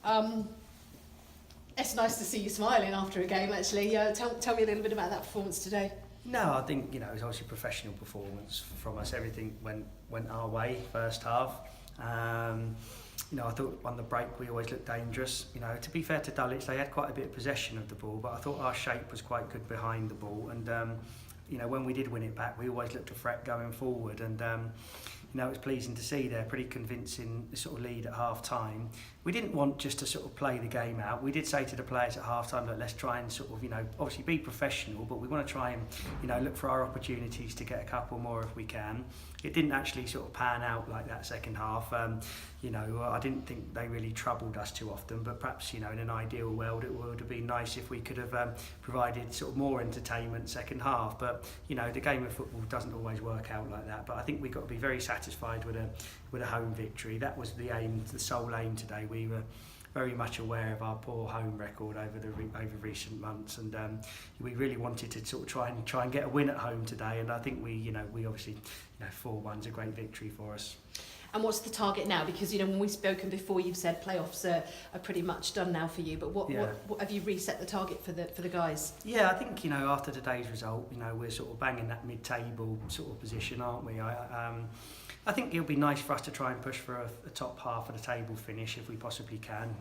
Um, it's nice to see you smiling after a game, actually. Tell me a little bit about that performance today. No, I think it was obviously a professional performance from us. Everything went our way first half. I thought on the break we always looked dangerous. To be fair to Dulwich, they had quite a bit of possession of the ball, but I thought our shape was quite good behind the ball. And when we did win it back, we always looked a threat going forward. And it was pleasing to see they're pretty convincing sort of lead at half time. We didn't want just to sort of play the game out. We did say to the players at half time that let's try and sort of, obviously be professional, but we want to try and, look for our opportunities to get a couple more if we can. It didn't actually sort of pan out like that second half. I didn't think they really troubled us too often, but perhaps, in an ideal world, it would have been nice if we could have provided sort of more entertainment second half. But, the game of football doesn't always work out like that. But I think we've got to be very satisfied with a home victory. That was the aim, the sole aim today. We were very much aware of our poor home record over recent months, and we really wanted to sort of try and get a win at home today. And I think we obviously 4-1's a great victory for us. And what's the target now? Because when we've spoken before, you've said playoffs are pretty much done now for you. But what have you reset the target for the guys? Yeah, I think after today's result, we're sort of banging that mid-table sort of position, aren't we? I think it'll be nice for us to try and push for a top half of the table finish if we possibly can.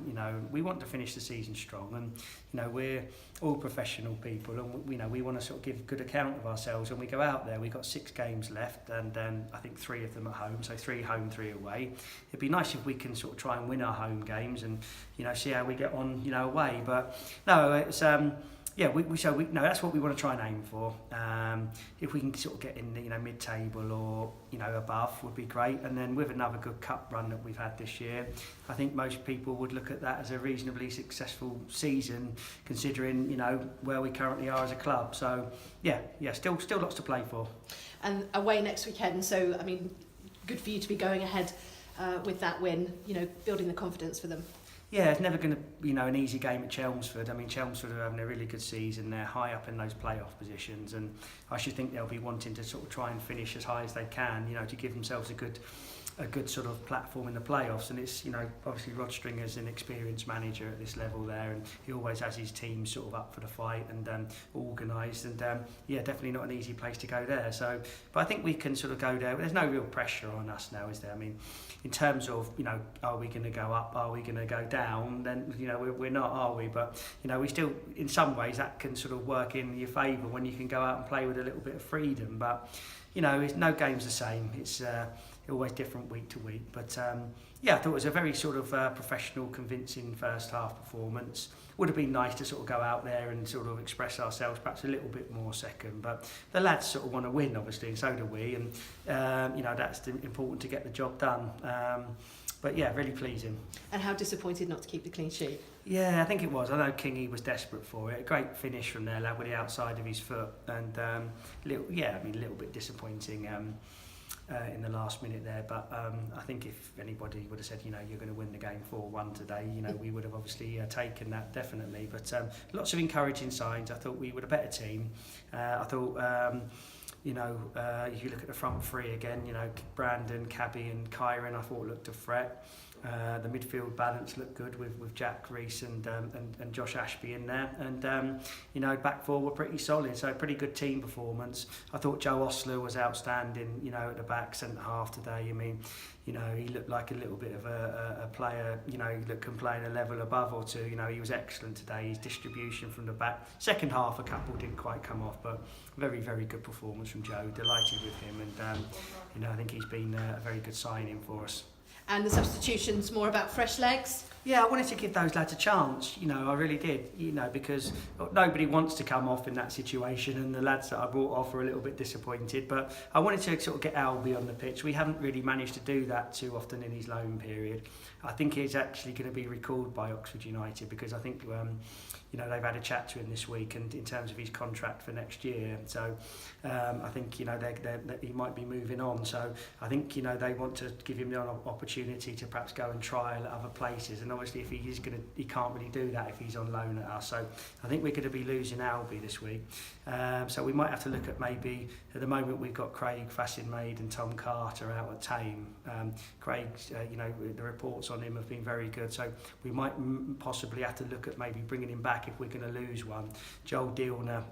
We want to finish the season strong, and we're all professional people, and we want to sort of give good account of ourselves when we go out there. We've got 6 games left, and I think 3 of them at home, so 3 home, 3 away. It'd be nice if we can sort of try and win our home games and see how we get on away. But no, it's that's what we want to try and aim for. If we can sort of get in the mid-table or above would be great. And then with another good cup run that we've had this year, I think most people would look at that as a reasonably successful season, considering where we currently are as a club. So still lots to play for. And away next weekend. So I mean, good for you to be going ahead with that win. Building the confidence for them. Yeah, it's never going to be an easy game at Chelmsford. I mean, Chelmsford are having a really good season. They're high up in those playoff positions, and I should think they'll be wanting to sort of try and finish as high as they can, to give themselves a good sort of platform in the playoffs. And it's obviously Rod Stringer's an experienced manager at this level there, and he always has his team sort of up for the fight and organised, and definitely not an easy place to go there. So, but I think we can sort of go there. There's no real pressure on us now, is there? I mean, in terms of are we going to go up, are we going to go down, then we're not, are we? But we still, in some ways, that can sort of work in your favour when you can go out and play with a little bit of freedom. But it's no game's the same. It's always different week to week. But I thought it was a very sort of professional, convincing first half performance. Would have been nice to sort of go out there and sort of express ourselves perhaps a little bit more second. But the lads sort of want to win, obviously, and so do we. And that's important to get the job done. But really pleasing. And how disappointed not to keep the clean sheet? Yeah, I think it was. I know Kingy was desperate for it. A great finish from their lad with the outside of his foot, and a little bit disappointing in the last minute there. But I think if anybody would have said, you're going to win the game 4-1 today, we would have obviously taken that definitely. But lots of encouraging signs. I thought we were a better team. I thought. If you look at the front 3 again, Brandon, Cabby and Kyron, I thought looked a threat. The midfield balance looked good with Jack Rees and Josh Ashby in there, and back 4 were pretty solid, so pretty good team performance. I thought Joe Osler was outstanding, at the back centre half today. I mean, he looked like a little bit of a player, that can play a level above or two. He was excellent today. His distribution from the back. Second half, a couple didn't quite come off, but very, very good performance from Joe. Delighted with him, and I think he's been a very good signing for us. And the substitutions, more about fresh legs? Yeah, I wanted to give those lads a chance, I really did, because nobody wants to come off in that situation, and the lads that I brought off are a little bit disappointed, but I wanted to sort of get Albie on the pitch. We haven't really managed to do that too often in his loan period. I think he's actually going to be recalled by Oxford United, because I think they've had a chat to him this week, and in terms of his contract for next year, so I think he might be moving on. So I think they want to give him the opportunity to perhaps go and trial at other places, and obviously if he can't really do that if he's on loan at us. So I think we're going to be losing Albie this week. So we might have to look at maybe, at the moment we've got Craig Fassin-Maid and Tom Carter out at Tame. Craig, the reports on him have been very good, so we might possibly have to look at maybe bringing him back if we're going to lose one. Joel Dielner,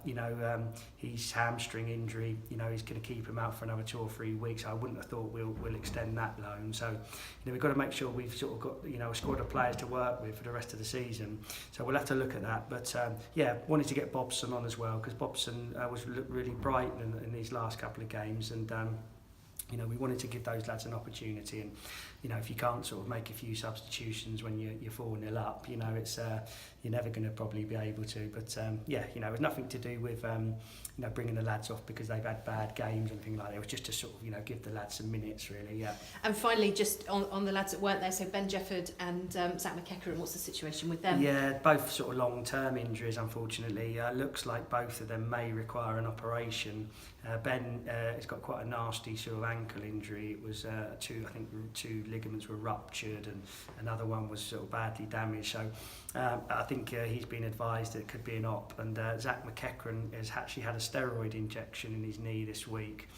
his hamstring injury, he's going to keep him out for another 2 or 3 weeks. I wouldn't have thought we'll extend that loan. So we've got to make sure we've sort of got a squad of players to work with for the rest of the season. So we'll have to look at that. But wanted to get Bobson on as well, because Bobson was really bright in these last couple of games, and we wanted to give those lads an opportunity. And if you can't sort of make a few substitutions when you're 4-0 up, it's you're never going to probably be able to. But it was nothing to do with bringing the lads off because they've had bad games and things like that. It was just to sort of give the lads some minutes, really. Yeah. And finally, just on the lads that weren't there, so Ben Jefford and Zach McEachran, what's the situation with them? Yeah, both sort of long-term injuries, unfortunately. Looks like both of them may require an operation. Ben has got quite a nasty sort of ankle injury. It was two ligaments were ruptured and another one was sort of badly damaged. So I think he's been advised it could be an op. And Zach McEachran has actually had a steroid injection in his knee this week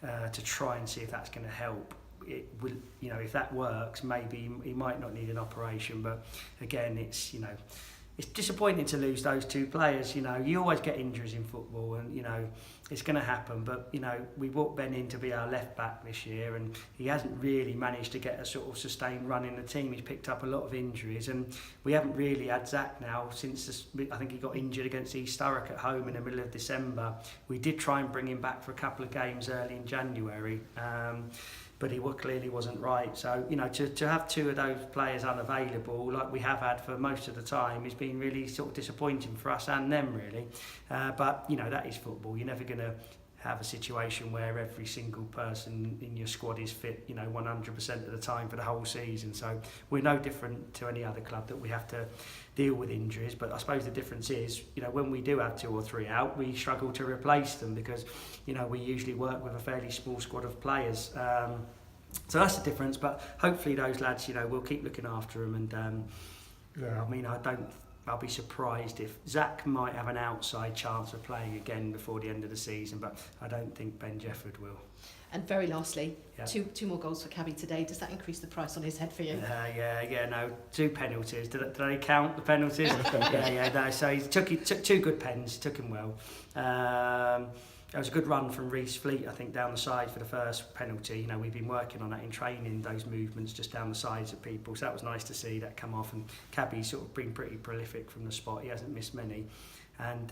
to try and see if that's going to help. It will, if that works, maybe he might not need an operation. But again, it's disappointing to lose those two players. You always get injuries in football, and it's going to happen. But we brought Ben in to be our left back this year, and he hasn't really managed to get a sort of sustained run in the team. He's picked up a lot of injuries, and we haven't really had Zach now since I think he got injured against East Thurrock at home in the middle of December. We did try and bring him back for a couple of games early in January. But he clearly wasn't right. So, to have two of those players unavailable, like we have had for most of the time, has been really sort of disappointing for us and them, really. But, that is football. You're never going to have a situation where every single person in your squad is fit, 100% of the time for the whole season. So we're no different to any other club that we have to deal with injuries. But I suppose the difference is, when we do have 2 or 3 out, we struggle to replace them because, we usually work with a fairly small squad of players. So that's the difference. But hopefully those lads, we'll keep looking after them. And I'll be surprised if Zach might have an outside chance of playing again before the end of the season, but I don't think Ben Jefford will. And very lastly, two more goals for Cabby today. Does that increase the price on his head for you? No, 2 penalties. Did they count the penalties? No. So he took 2 good pens, took him well. There was a good run from Reece Fleet, I think, down the side for the first penalty. We've been working on that in training, those movements just down the sides of people. So that was nice to see that come off. And Cabby's sort of been pretty prolific from the spot. He hasn't missed many. And,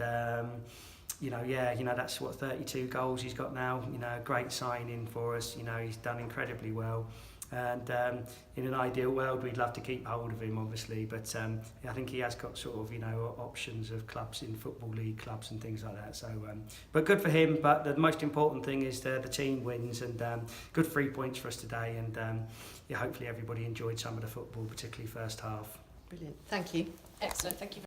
that's 32 goals he's got now. Great signing for us. He's done incredibly well. And in an ideal world, we'd love to keep hold of him, obviously. But I think he has got sort of, options of clubs in Football League clubs and things like that. So, but good for him. But the most important thing is the team wins, and good 3 points for us today. And hopefully everybody enjoyed some of the football, particularly first half. Brilliant. Thank you. Excellent. Thank you.